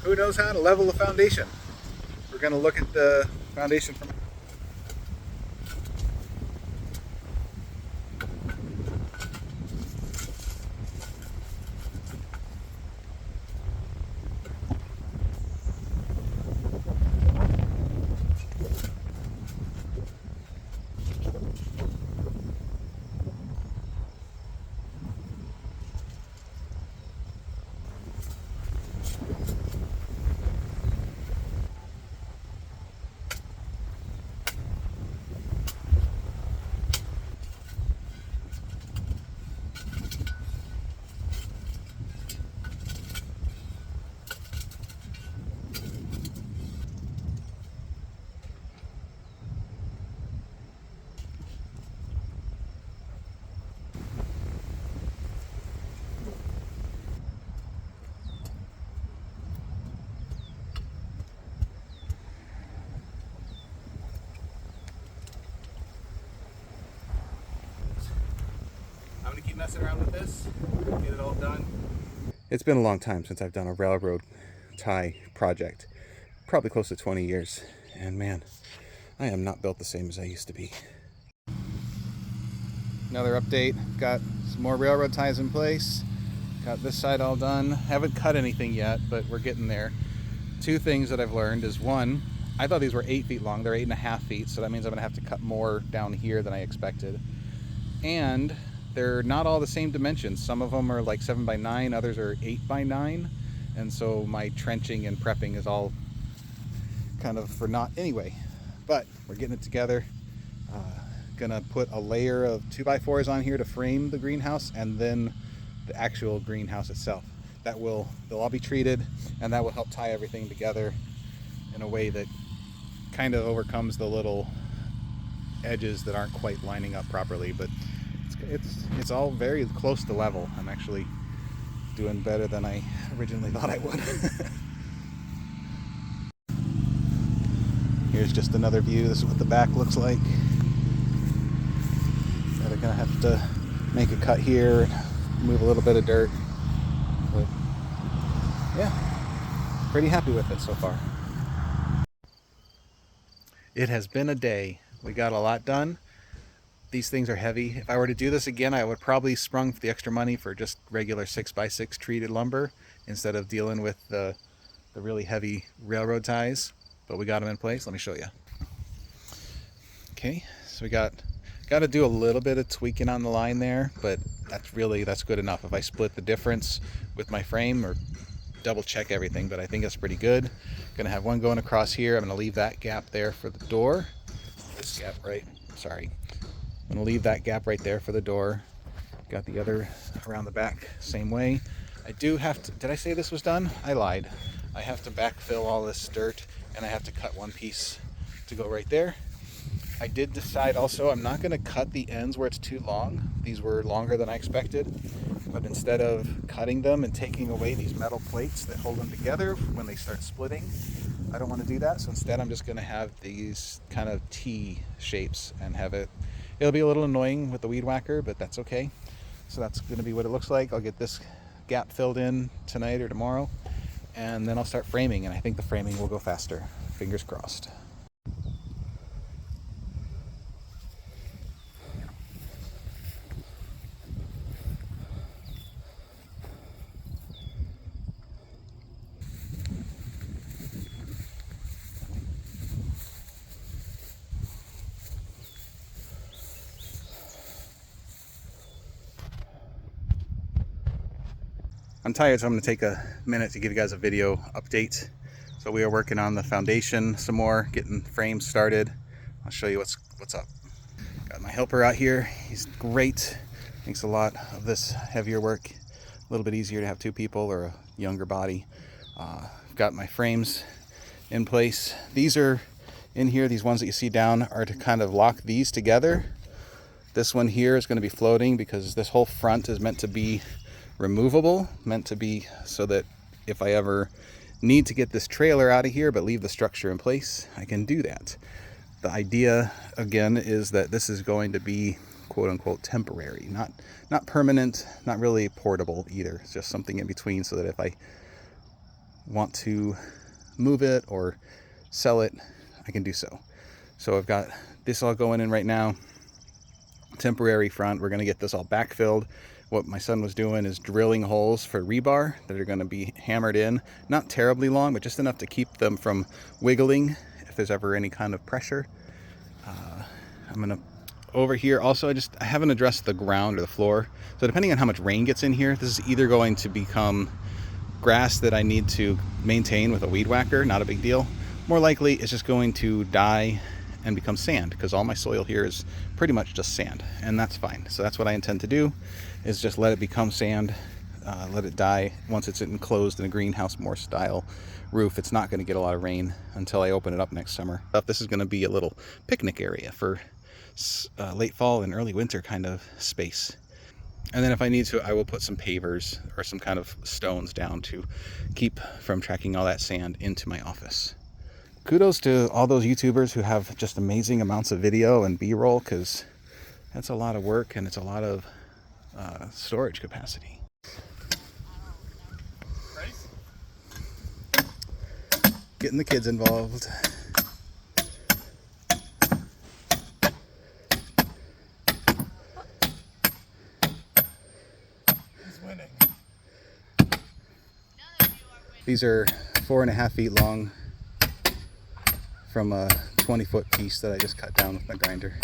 who knows how to level the foundation. We're going to look at the foundation from I'm going to keep messing around with this, get it all done. It's been a long time since I've done a railroad tie project, probably close to 20 years, and man, I am not built the same as I used to be. Another update, got some more railroad ties in place, got this side all done. Haven't cut anything yet, but we're getting there. Two things that I've learned is one, I thought these were 8 feet long, they're 8.5 feet, so that means I'm going to have to cut more down here than I expected. And they're not all the same dimensions. Some of them are like 7x9, others are 8x9, and so my trenching and prepping is all kind of for naught anyway. But we're getting it together. Gonna put a layer of 2x4s on here to frame the greenhouse, and then the actual greenhouse itself. They'll all be treated, and that will help tie everything together in a way that kind of overcomes the little edges that aren't quite lining up properly, but it's all very close to level. I'm actually doing better than I originally thought I would. Here's just another view. This is what the back looks like. They're gonna have to make a cut here, move a little bit of dirt, but yeah, pretty happy with it so far. It has been a day. We got a lot done. These things are heavy. If I were to do this again, I would probably sprung for the extra money for just regular 6x6 treated lumber instead of dealing with the really heavy railroad ties. But we got them in place. Let me show you. Okay, so we got to do a little bit of tweaking on the line there, but that's good enough. If I split the difference with my frame or double check everything, but I think that's pretty good. Gonna have one going across here. I'm gonna leave that gap there for the door. This gap right, sorry. I'm gonna leave that gap right there for the door. Got the other around the back, same way. I do have to, did I say this was done? I lied. I have to backfill all this dirt, and I have to cut one piece to go right there. I did decide also I'm not gonna cut the ends where it's too long. These were longer than I expected, but instead of cutting them and taking away these metal plates that hold them together when they start splitting, I don't want to do that. So instead I'm just gonna have these kind of T shapes and have it'll be a little annoying with the weed whacker, but that's okay. So that's gonna be what it looks like. I'll get this gap filled in tonight or tomorrow, and then I'll start framing, and I think the framing will go faster. Fingers crossed. I'm tired, so I'm going to take a minute to give you guys a video update. So we are working on the foundation some more, getting frames started. I'll show you what's up. Got my helper out here. He's great. Makes a lot of this heavier work a little bit easier to have two people or a younger body. I've got my frames in place. These are in here. These ones that you see down are to kind of lock these together. This one here is going to be floating because this whole front is meant to be removable, meant to be so that if I ever need to get this trailer out of here but leave the structure in place, I can do that. The idea again is that this is going to be quote unquote temporary, not permanent, not really portable either. It's just something in between, so that if I want to move it or sell it, I can do so. So I've got this all going in right now. Temporary front. We're going to get this all backfilled. What my son was doing is drilling holes for rebar that are going to be hammered in. Not terribly long, but just enough to keep them from wiggling if there's ever any kind of pressure. I'm going to over here also, I haven't addressed the ground or the floor. So depending on how much rain gets in here, this is either going to become grass that I need to maintain with a weed whacker, not a big deal. More likely it's just going to die and become sand, because all my soil here is pretty much just sand, and that's fine. So that's what I intend to do, is just let it become sand, let it die. Once it's enclosed in a greenhouse more style roof, it's not going to get a lot of rain until I open it up next summer. This is going to be a little picnic area for late fall and early winter kind of space. And then if I need to, I will put some pavers or some kind of stones down to keep from tracking all that sand into my office. Kudos to all those YouTubers who have just amazing amounts of video and B-roll, because that's a lot of work and it's a lot of storage capacity. Getting the kids involved. These are 4.5 feet long from a 20-foot piece that I just cut down with my grinder.